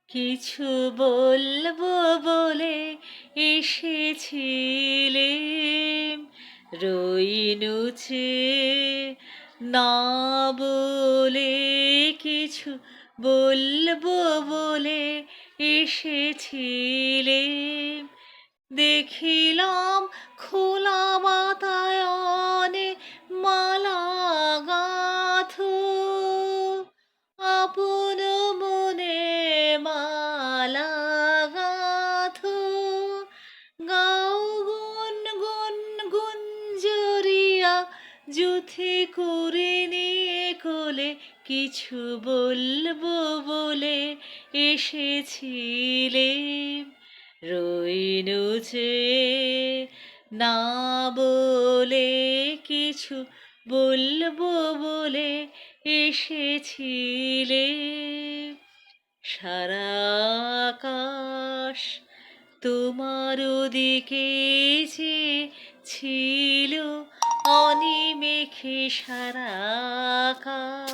কিছু বলবো বলে এসেছিলে, রইনুছে না বলে। কিছু বলবো বলে এসেছিলে, দেখিলাম খোলা বাতায়নে মালা গাঁথো, আপন মনে মালা গাঁথো। গাও গুন গুন গুঞ্জরিয়া যুথি করে নিয়ে কোলে, কিছু বলবো বলে এসেছিলে, রইনুছে না বলে। কিছু বলবো বলে এসেছিলে। সারা আকাশ তোমার দিকে যে ছিল অনিমেষে, সারা আকাশ।